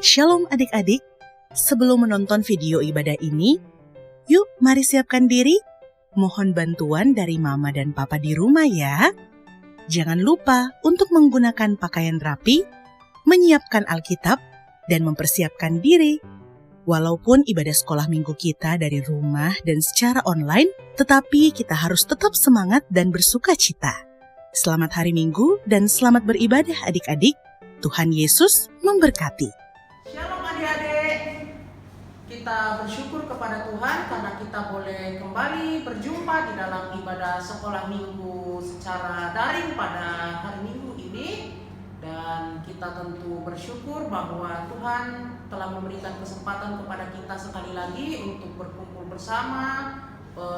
Shalom adik-adik, sebelum menonton video ibadah ini, yuk mari siapkan diri. Mohon bantuan dari mama dan papa di rumah ya. Jangan lupa untuk menggunakan pakaian rapi, menyiapkan Alkitab, dan mempersiapkan diri. Walaupun ibadah sekolah minggu kita dari rumah dan secara online, tetapi kita harus tetap semangat dan bersuka cita. Selamat hari Minggu dan selamat beribadah adik-adik. Tuhan Yesus memberkati. Shalom adik-adik, kita bersyukur kepada Tuhan karena kita boleh kembali berjumpa di dalam ibadah sekolah minggu secara daring pada hari Minggu ini. Dan kita tentu bersyukur bahwa Tuhan telah memberikan kesempatan kepada kita sekali lagi untuk berkumpul bersama,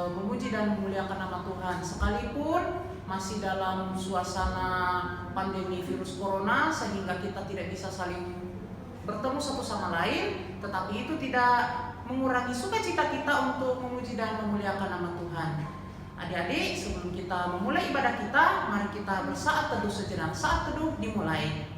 memuji dan memuliakan nama Tuhan. Sekalipun masih dalam suasana pandemi virus corona sehingga kita tidak bisa saling bertemu satu sama lain, tetapi itu tidak mengurangi sukacita kita untuk memuji dan memuliakan nama Tuhan. Adik-adik, sebelum kita memulai ibadah kita, mari kita bersaat teduh sejenak. Saat teduh dimulai.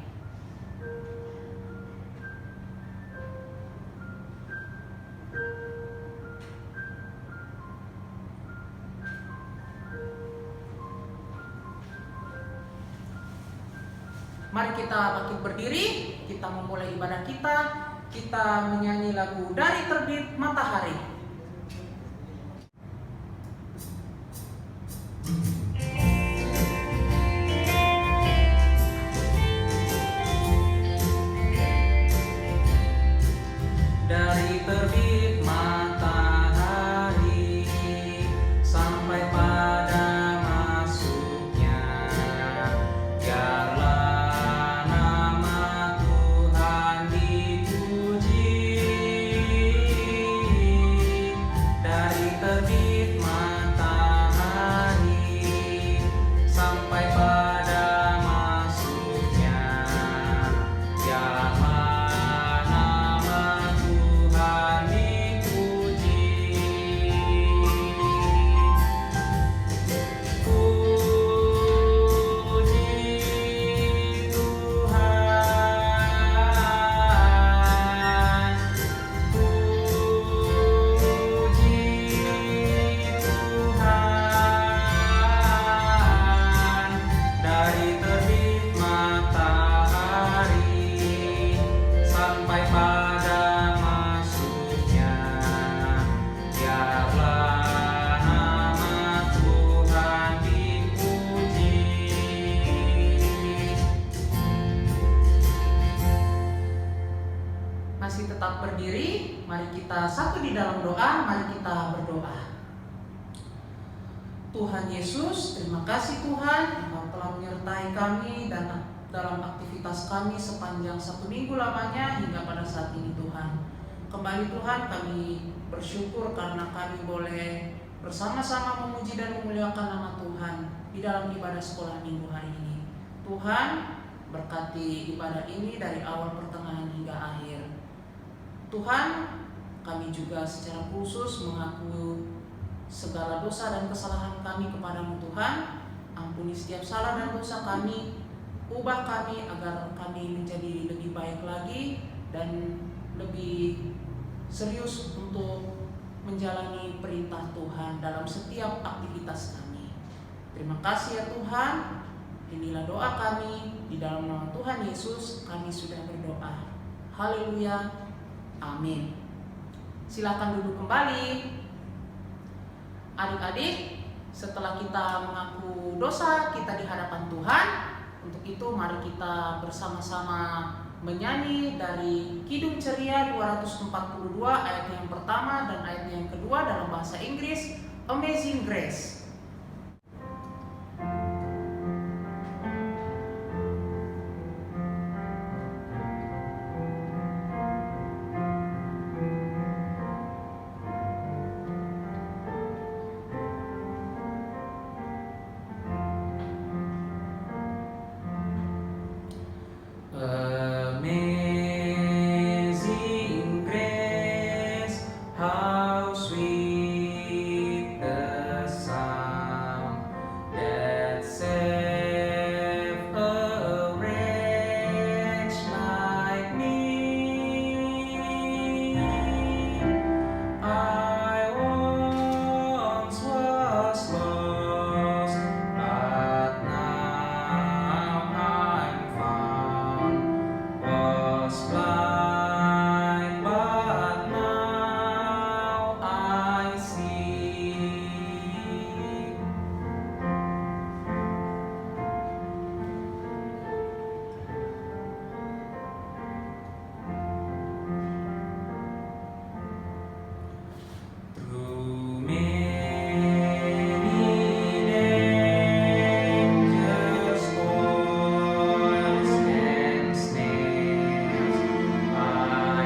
Mari kita bangkit berdiri, kita memulai ibadah kita. Kita menyanyi lagu Dari Terbit Matahari. Dari terbit matahari sampai pada masuknya, biarlah nama Tuhan dipuji. Dari terbit matahari sampai pada masuknya, biarlah tetap berdiri, mari kita satu di dalam doa, mari kita berdoa. Tuhan Yesus, terima kasih Tuhan, Engkau telah menyertai kami dan dalam aktivitas kami sepanjang 1 minggu lamanya hingga pada saat ini Tuhan. Kembali Tuhan, kami bersyukur karena kami boleh bersama-sama memuji dan memuliakan nama Tuhan di dalam ibadah sekolah minggu hari ini. Tuhan, berkati ibadah ini dari awal, pertengahan hingga akhir. Tuhan, kami juga secara khusus mengaku segala dosa dan kesalahan kami kepadamu Tuhan. Ampuni setiap salah dan dosa kami, ubah kami agar kami menjadi lebih baik lagi dan lebih serius untuk menjalani perintah Tuhan dalam setiap aktivitas kami. Terima kasih ya Tuhan, inilah doa kami, di dalam nama Tuhan Yesus kami sudah berdoa. Haleluya. Amin. Silakan duduk kembali. Adik-adik, setelah kita mengaku dosa kita di hadapan Tuhan, untuk itu mari kita bersama-sama menyanyi dari Kidung Ceria 242 ayat yang pertama dan ayat yang kedua dalam bahasa Inggris, Amazing Grace. Amazing grace, how sweet the sound. was blind, but now I see. Through many dangers, toils, and snares, I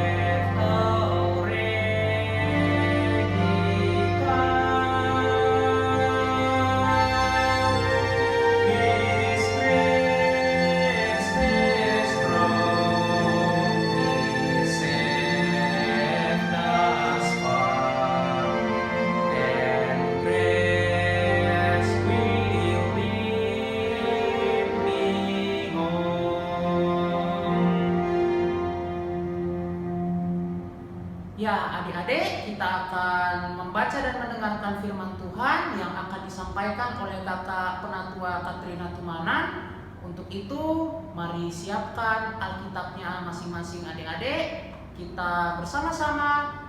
have already come. His grace has brought me safe thus far, and grace will lead me home. Ya, adik-adik, kita akan membaca dan mendengarkan firman Tuhan yang akan disampaikan oleh Kakak Penatua Katrina Tumanan. Untuk itu, mari siapkan Alkitabnya masing-masing adik-adik. Kita bersama-sama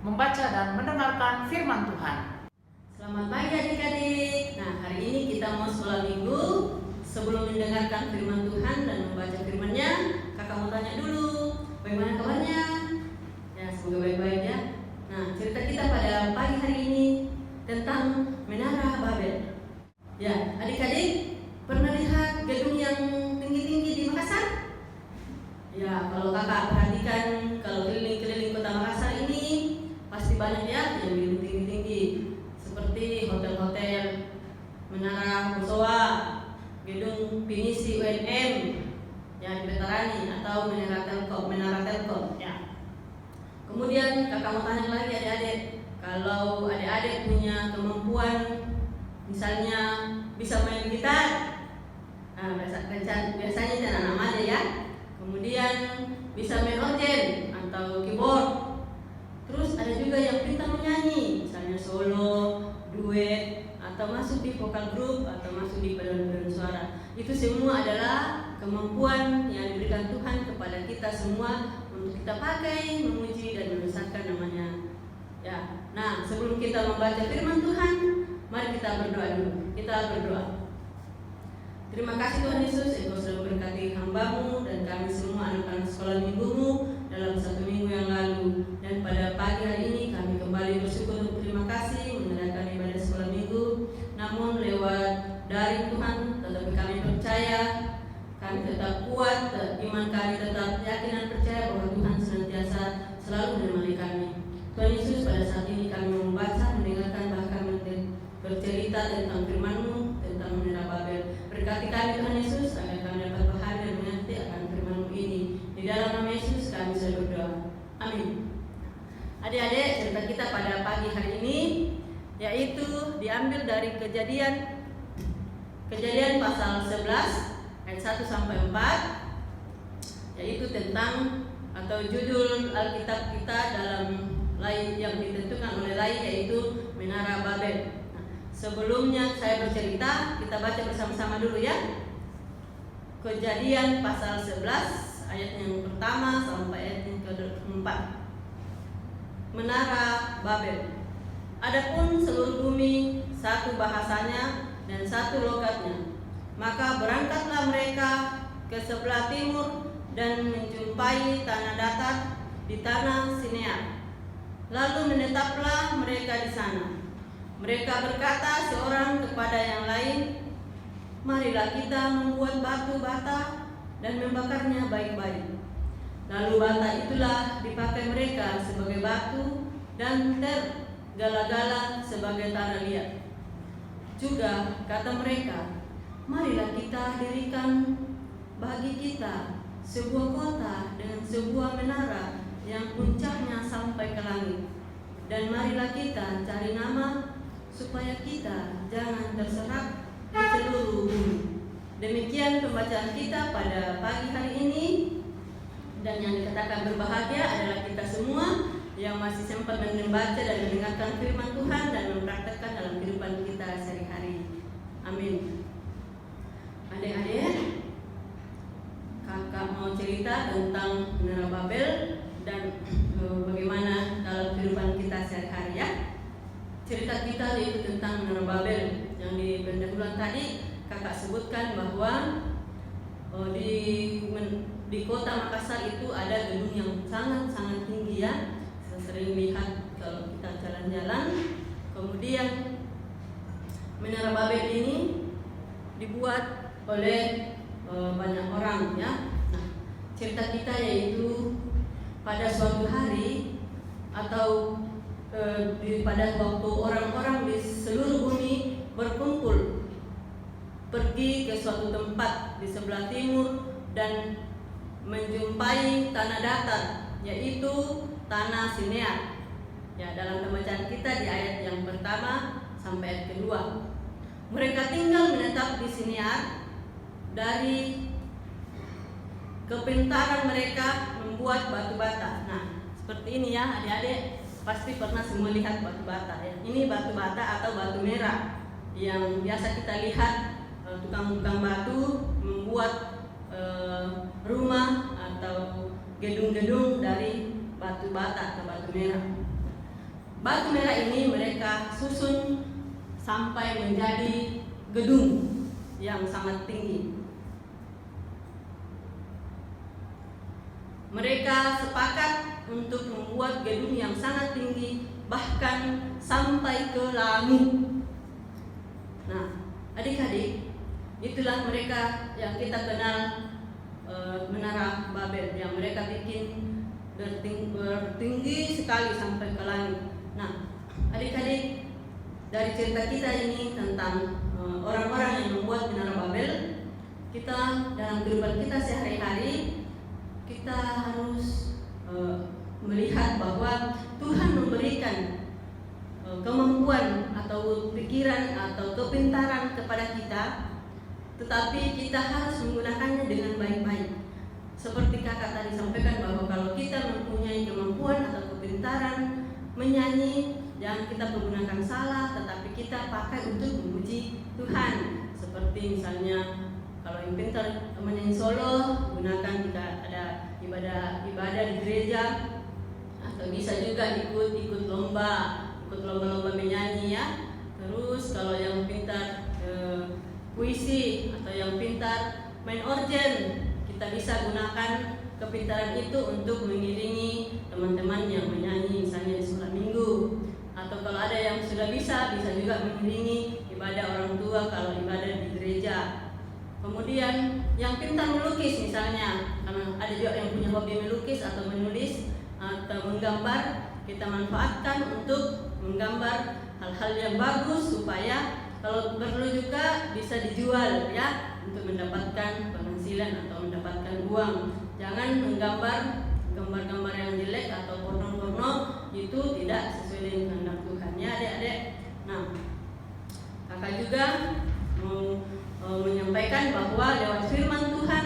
membaca dan mendengarkan firman Tuhan. Selamat pagi adik-adik. Nah, hari ini kita mau sekolah minggu. Sebelum mendengarkan firman Tuhan dan membaca firman-Nya, kakak mau tanya dulu, bagaimana kabarnya? Ya, semoga baik-baik ya. Nah, cerita kita pada pagi hari ini tentang Menara Babel. Ya, adik-adik pernah lihat gedung yang tinggi-tinggi di Makassar? Ya, kalau kakak perhatikan, kalau keliling-keliling kota Makassar ini pasti banyak ya yang gedung tinggi-tinggi, seperti hotel-hotel Menara Musoa, gedung Pinisi UNM yang di Veterani, atau Menara Telkom ya. Kemudian kakak mau tanya lagi adik-adik, kalau adik-adik punya kemampuan misalnya bisa main gitar, nah, biasanya anak-anak aja ya. Kemudian bisa main organ atau keyboard. Terus ada juga yang pintar menyanyi, misalnya solo, duet, atau masuk di vokal group, atau masuk di paduan suara. Itu semua adalah kemampuan yang diberikan Tuhan kepada kita semua untuk kita pakai, memuji dan membesarkan namanya. Ya. Nah, sebelum kita membaca firman Tuhan, mari kita berdoa dulu. Kita berdoa. Terima kasih Tuhan Yesus, Engkau sudah memberkati hamba-Mu dan kami semua anak-anak sekolah minggu-Mu dalam satu minggu yang lalu. Dan pada pagi hari ini kami kembali bersyukur dan terima kasih mengerjakan ibadah sekolah minggu. Namun lewat daring Tuhan, tetapi kami percaya, kami tetap kuat, iman kami tetap yakin dan percaya bahwa Tuhan senantiasa selalu menemani kami. Tuhan Yesus, pada saat ini kami membaca, mendengarkan, bahkan bercerita tentang firman-Mu, tentang Menara Babel. Berkati kami Tuhan Yesus, agar kami dapat paham dan mengerti akan firman-Mu ini. Di dalam nama Yesus kami sudah berdoa. Amin. Adik-adik, cerita kita pada pagi hari ini yaitu diambil dari Kejadian pasal 11 ayat 1 sampai 4, yaitu tentang atau judul Alkitab kita dalam yang ditentukan oleh Lai, yaitu Menara Babel. Nah, sebelumnya saya bercerita, kita baca bersama-sama dulu ya. Kejadian pasal 11 ayat yang pertama sampai ayat yang ke-4. Menara Babel. Adapun seluruh bumi satu bahasanya dan satu logatnya. Maka berangkatlah mereka ke sebelah timur dan menjumpai tanah datar di tanah Sinear. Lalu menetaplah mereka di sana. Mereka berkata seorang kepada yang lain, marilah kita membuat batu bata dan membakarnya baik-baik. Lalu bata itulah dipakai mereka sebagai batu dan tergala-gala sebagai tanah liat. Juga kata mereka, marilah kita dirikan bagi kita sebuah kota dengan sebuah menara yang puncaknya sampai ke langit. Dan marilah kita cari nama supaya kita jangan terserak di seluruh bumi. Demikian pembacaan kita pada pagi hari ini. Dan yang dikatakan berbahagia adalah kita semua yang masih sempat membaca dan mendengarkan firman Tuhan dan mempraktekkan dalam kehidupan kita sehari-hari. Amin. Adik-adik, kakak mau cerita tentang Menara Babel dan bagaimana dalam kehidupan kita sehari-hari ya. Cerita kita yaitu tentang Menara Babel yang di pendahuluan tadi kakak sebutkan bahwa di kota Makassar itu ada gedung yang sangat-sangat tinggi ya. Saya sering lihat kalau kita jalan-jalan. Kemudian Menara Babel ini dibuat oleh banyak orang ya. Nah, cerita kita yaitu pada suatu hari atau pada waktu orang-orang di seluruh bumi berkumpul pergi ke suatu tempat di sebelah timur dan menjumpai tanah datar yaitu tanah Sinear. Ya, dalam pembacaan kita di ayat yang pertama sampai ayat kedua. Mereka tinggal menetap di Sinear. Dari kepintaran mereka membuat batu bata. Nah, seperti ini ya adik-adik, pasti pernah semua lihat batu bata ya. Ini batu bata atau batu merah yang biasa kita lihat tukang-tukang batu membuat rumah atau gedung-gedung dari batu bata atau batu merah. Batu merah ini mereka susun sampai menjadi gedung yang sangat tinggi. Mereka sepakat untuk membuat gedung yang sangat tinggi, bahkan sampai ke langit. Nah, adik-adik, itulah mereka yang kita kenal Menara Babel, yang mereka bikin bertinggi sekali sampai ke langit. Nah, adik-adik, dari cerita kita ini tentang orang-orang yang membuat Menara Babel, kita dalam kehidupan kita sehari-hari kita harus melihat bahwa Tuhan memberikan kemampuan atau pikiran atau kepintaran kepada kita, tetapi kita harus menggunakannya dengan baik-baik. Seperti kakak tadi sampaikan bahwa kalau kita mempunyai kemampuan atau kepintaran menyanyi, jangan kita menggunakan salah, tetapi kita pakai untuk memuji Tuhan. Seperti misalnya kalau yang pintar menyanyi solo, gunakan jika ada ibadah di gereja, atau bisa juga ikut lomba menyanyi ya. Terus kalau yang pintar puisi atau yang pintar main organ, kita bisa gunakan kepintaran itu untuk mengiringi teman-teman yang menyanyi misalnya di sekolah minggu. Atau kalau ada yang sudah bisa juga mengiringi ibadah orang tua kalau ibadah di gereja. Kemudian yang pintar melukis misalnya, karena ada juga yang punya hobi melukis atau menulis atau menggambar, kita manfaatkan untuk menggambar hal-hal yang bagus supaya kalau perlu juga bisa dijual ya, untuk mendapatkan penghasilan atau mendapatkan uang. Jangan menggambar gambar-gambar yang jelek atau porno-porno, itu tidak sesuai dengan kehendak Tuhan ya adik-adik. Nah, kakak juga mau menyampaikan bahwa lewat firman Tuhan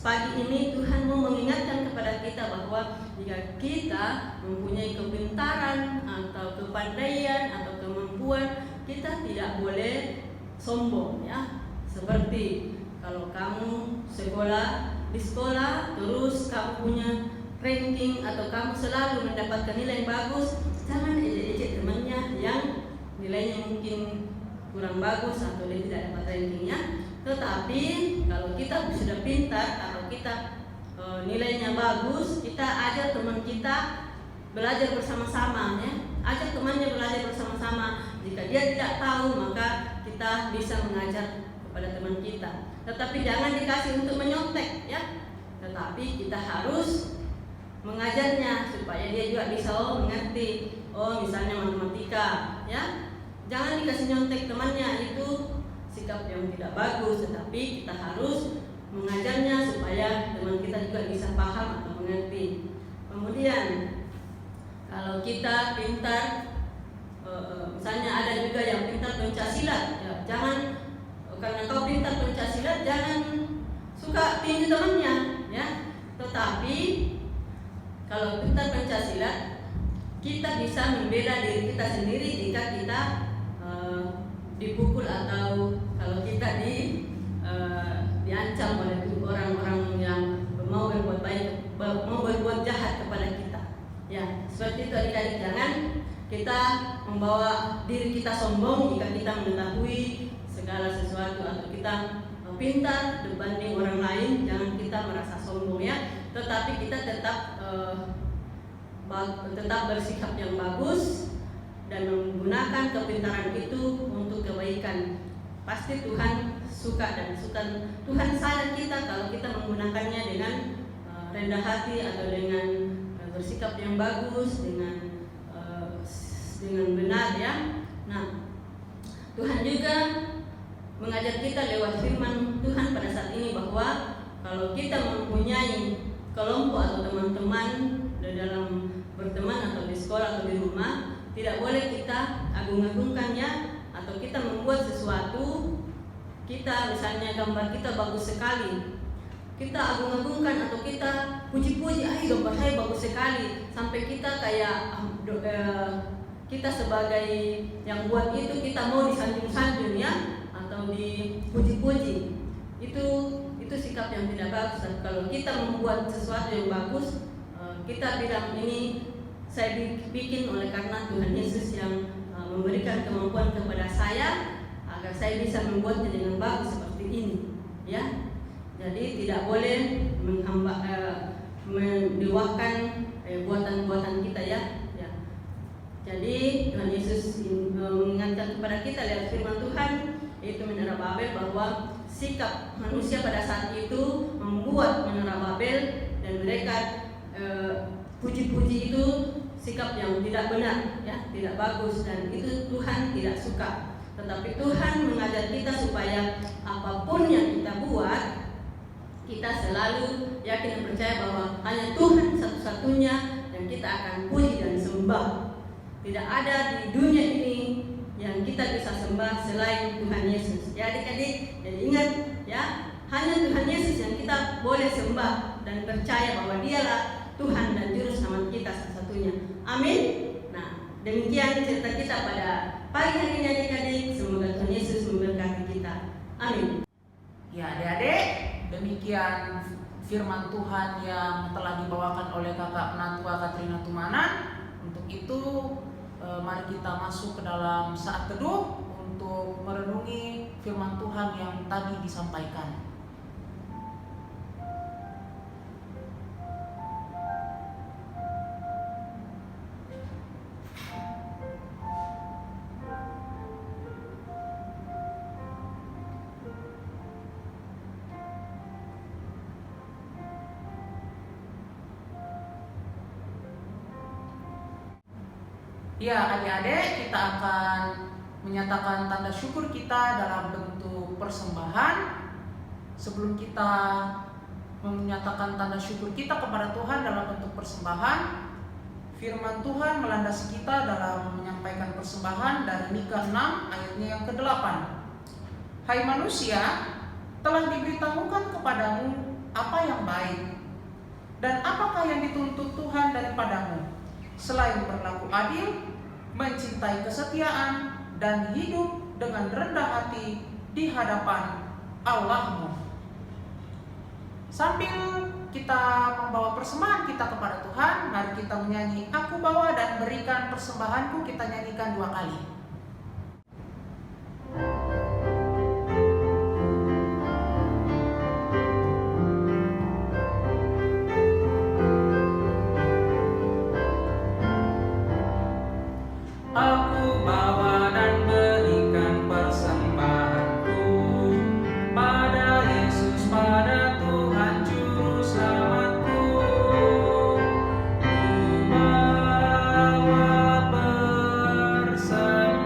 pagi ini Tuhan mau mengingatkan kepada kita bahwa jika kita mempunyai kepintaran atau kepandaian atau kemampuan, kita tidak boleh sombong ya. Seperti kalau kamu di sekolah terus kamu punya ranking atau kamu selalu mendapatkan nilai yang bagus, jangan ejek-ejek temannya yang nilainya mungkin kurang bagus atau dia tidak dapat rankingnya. Tetapi kalau kita sudah pintar atau kita nilainya bagus, kita ajar teman kita belajar bersama-sama ya. Ajak temannya belajar bersama-sama. Jika dia tidak tahu, maka kita bisa mengajar kepada teman kita. Tetapi jangan dikasih untuk menyontek ya. Tetapi kita harus mengajarnya supaya dia juga bisa mengerti. Misalnya matematika ya. Jangan dikasih nyontek temannya, itu sikap yang tidak bagus. Tetapi kita harus mengajarnya supaya teman kita juga bisa paham atau mengerti. Kemudian kalau kita pintar, misalnya ada juga yang pintar pencaksilat ya, jangan karena kau pintar pencaksilat jangan suka tinggi temannya ya. Tetapi kalau pintar pencaksilat, kita bisa membela diri kita sendiri jika kita dipukul atau kalau kita diancam oleh orang-orang yang Seperti itu adik-adik, jangan kita membawa diri kita sombong jika kita mengetahui segala sesuatu atau kita pintar dibanding orang lain. Jangan kita merasa sombong ya, tetapi kita tetap bersikap yang bagus dan menggunakan kepintaran itu untuk kebaikan. Pasti Tuhan suka dan Tuhan sayang kita kalau kita menggunakannya dengan rendah hati atau dengan bersikap yang bagus, dengan benar ya. Nah, Tuhan juga mengajar kita lewat firman Tuhan pada saat ini bahwa kalau kita mempunyai kelompok atau teman-teman di dalam berteman atau di sekolah atau di rumah, tidak boleh kita agung-agungkannya atau kita membuat sesuatu. Kita misalnya gambar kita bagus sekali, kita agung-agungkan atau kita puji-puji, gambar saya bagus sekali, sampai kita kayak kita sebagai yang buat itu kita mau disanjung-sanjung ya, atau dipuji-puji. Itu sikap yang tidak bagus. Dan kalau kita membuat sesuatu yang bagus, kita bilang ini saya bikin oleh karena Tuhan Yesus yang memberikan kemampuan kepada saya agar saya bisa membuatnya dengan bagus seperti ini ya. Jadi tidak boleh mendewakan buatan-buatan kita ya. Jadi Tuhan Yesus mengingatkan kepada kita lewat firman Tuhan, yaitu Menara Babel, bahwa sikap manusia pada saat itu membuat Menara Babel dan mereka puji-puji itu sikap yang tidak benar ya, tidak bagus, dan itu Tuhan tidak suka. Tetapi Tuhan mengajar kita supaya apapun yang kita buat, kita selalu yakin dan percaya bahwa hanya Tuhan satu-satunya yang kita akan puji dan sembah. Tidak ada di dunia ini yang kita bisa sembah selain Tuhan Yesus. Ya adik-adik, jadi ingat ya, hanya Tuhan Yesus yang kita boleh sembah dan percaya bahwa Dialah Tuhan dan Juru Selamat kita satu-satunya. Amin. Nah, demikian cerita kita pada pagi hari ini adik-adik. Semoga Tuhan Yesus memberkati kita. Amin. Ya adik-adik, demikian firman Tuhan yang telah dibawakan oleh kakak penatua Katrina Tumanan. Untuk itu mari kita masuk ke dalam saat teduh untuk merenungi firman Tuhan yang tadi disampaikan. Ya adik-adik, kita akan menyatakan tanda syukur kita dalam bentuk persembahan. Sebelum kita menyatakan tanda syukur kita kepada Tuhan dalam bentuk persembahan, firman Tuhan melandasi kita dalam menyampaikan persembahan dari Mika 6 ayatnya yang ke-8. Hai manusia, telah diberitahukan kepadamu apa yang baik, dan apakah yang dituntut Tuhan daripadamu, selain berlaku adil, mencintai kesetiaan, dan hidup dengan rendah hati di hadapan Allahmu. Sambil kita membawa persembahan kita kepada Tuhan, mari kita menyanyi Aku Bawa dan Berikan Persembahanku. Kita nyanyikan 2 kali. Aku bawa dan berikan persembahanku pada Yesus, pada Tuhan Juru Selamatku. Ku bawa persembahan.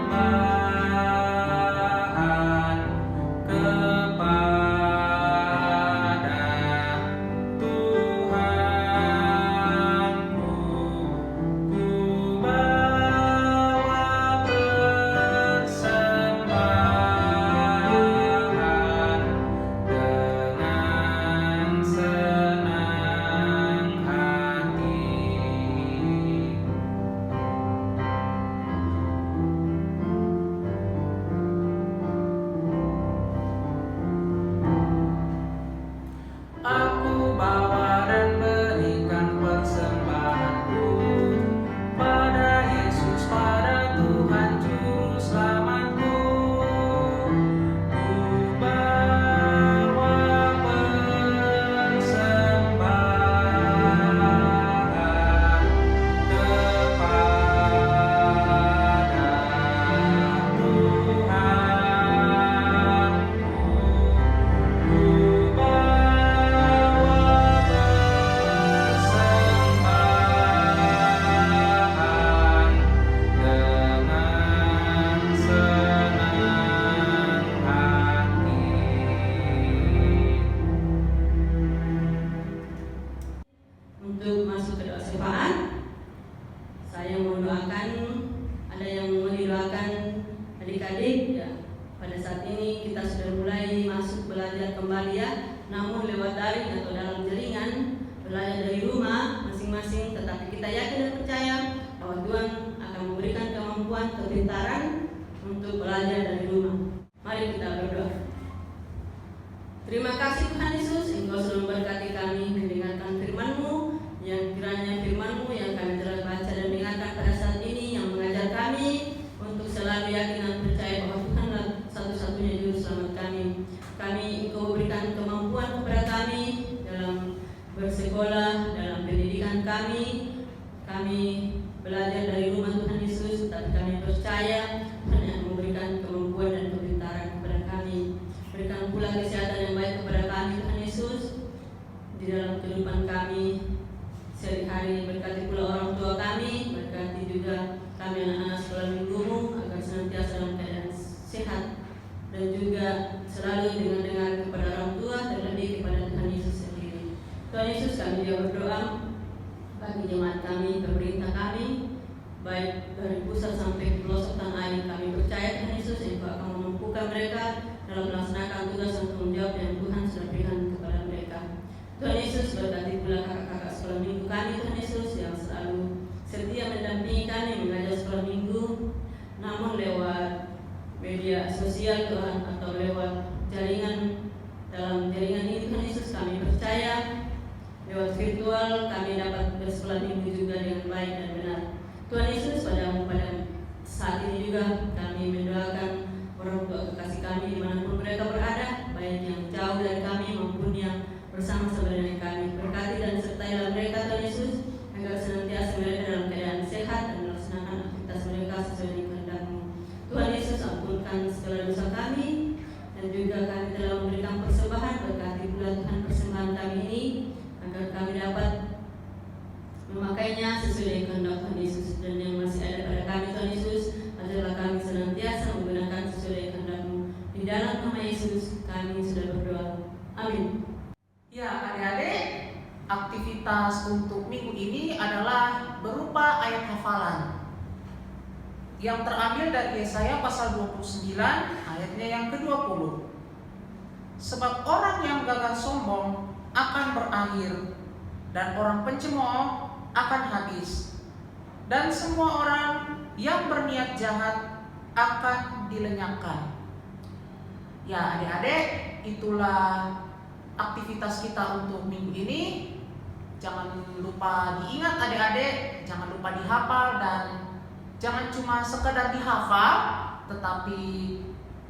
kami belajar dari rumah Tuhan Yesus, tapi kami percaya Tuhan yang memberikan kemampuan dan kepintaran kepada kami. Berikan pula kesehatan yang baik kepada kami Tuhan Yesus di dalam kehidupan kami sehari-hari. Berkati pula orang tua kami, berkati juga kami anak-anak sekolah minggumu agar senantiasa dalam keadaan sehat, dan juga selalu dengar kepada orang tua, terlebih kepada Tuhan Yesus sendiri. Tuhan Yesus, kami juga berdoa bagi jemaat kami, pemerintah kami, baik dari pusat sampai ke pelosok tanah air. Kami percaya Tuhan Yesus Engkau akan memampukan mereka dalam melaksanakan tugas dan tanggung jawab yang Tuhan sudah berikan kepada mereka. Tuhan Yesus, berkati pula kakak-kakak sekolah minggu kami Tuhan Yesus yang selalu setia mendampingi kami mengajar sekolah minggu, namun lewat media sosial Tuhan atau lewat jaringan. Dalam jaringan ini Tuhan Yesus, kami percaya lewat virtual kami dapat bersekolah minggu juga dengan baik dan benar. Tuhan Yesus, pada saat ini juga kami mendoakan orang tua kekasih kami dimanapun mereka berada, baik yang jauh dari kami maupun yang bersama-sama dengan kami. Berkati dan sertailah mereka Tuhan Yesus, agar senantiasa mereka dalam keadaan sehat dan melaksanakan aktivitas mereka sesuai dengan kehendak-Mu. Tuhan Yesus, ampunkan segala dosa kami, dan juga kami telah memberikan persembahan. Berkati pula Tuhan persembahan kami ini, agar kami dapat memakainya sesuai dengan kehendak Tuhan Yesus. Dan yang masih ada pada kami Tuhan Yesus, adalah kami senantiasa menggunakan sesuai dengan kehendak-Mu. Di dalam nama Yesus kami sudah berdoa. Amin. Ya, adik-adik, aktivitas untuk minggu ini adalah berupa ayat hafalan yang terambil dari Yesaya pasal 29 ayatnya yang ke-20. Sebab orang yang gagah sombong akan berakhir, dan orang pencemooh akan habis, dan semua orang yang berniat jahat akan dilenyapkan. Ya adik-adik, itulah aktivitas kita untuk minggu ini. Jangan lupa diingat adik-adik, jangan lupa dihafal, dan jangan cuma sekedar dihafal, tetapi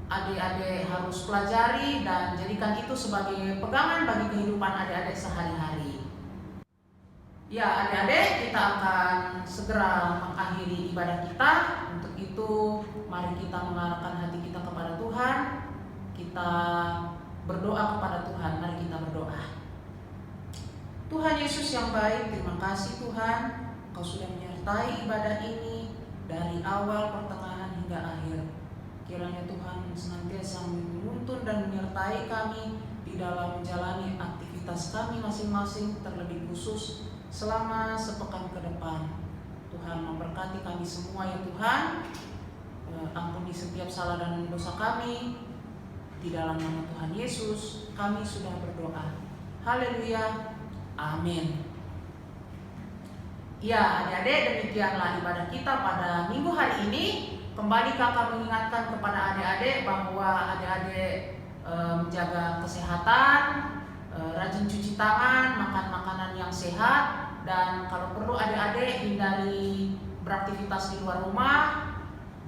adik-adik harus pelajari dan jadikan itu sebagai pegangan bagi kehidupan adik-adik sehari-hari. Ya adik-adik, kita akan segera mengakhiri ibadah kita. Untuk itu mari kita mengarahkan hati kita kepada Tuhan. Kita berdoa kepada Tuhan. Mari kita berdoa. Tuhan Yesus yang baik, terima kasih Tuhan, Kau sudah menyertai ibadah ini dari awal, pertengahan hingga akhir. Kiranya Tuhan senantiasa menuntun dan menyertai kami di dalam menjalani aktivitas kami masing-masing, terlebih khusus selama sepekan ke depan. Tuhan memberkati kami semua ya Tuhan. Ampuni setiap salah dan dosa kami. Di dalam nama Tuhan Yesus kami sudah berdoa. Haleluya. Amin. Ya adik-adik, demikianlah ibadah kita pada minggu hari ini. Kembali kakak mengingatkan kepada adik-adik bahwa adik-adik menjaga kesehatan, rajin cuci tangan, makan makanan yang sehat, dan kalau perlu adik-adik hindari beraktivitas di luar rumah,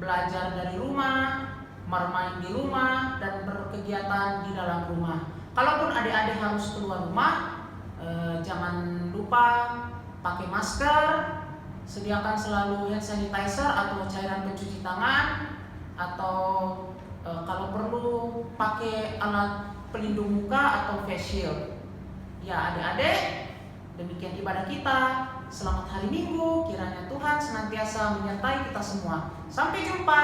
belajar dari rumah, bermain di rumah, dan berkegiatan di dalam rumah. Kalaupun adik-adik harus keluar rumah, jangan lupa pakai masker, sediakan selalu hand sanitizer atau cairan pencuci tangan, atau kalau perlu pakai alat pelindung muka atau face shield. Ya adik-adik, demikian ibadah kita. Selamat hari Minggu, kiranya Tuhan senantiasa menyertai kita semua. Sampai jumpa.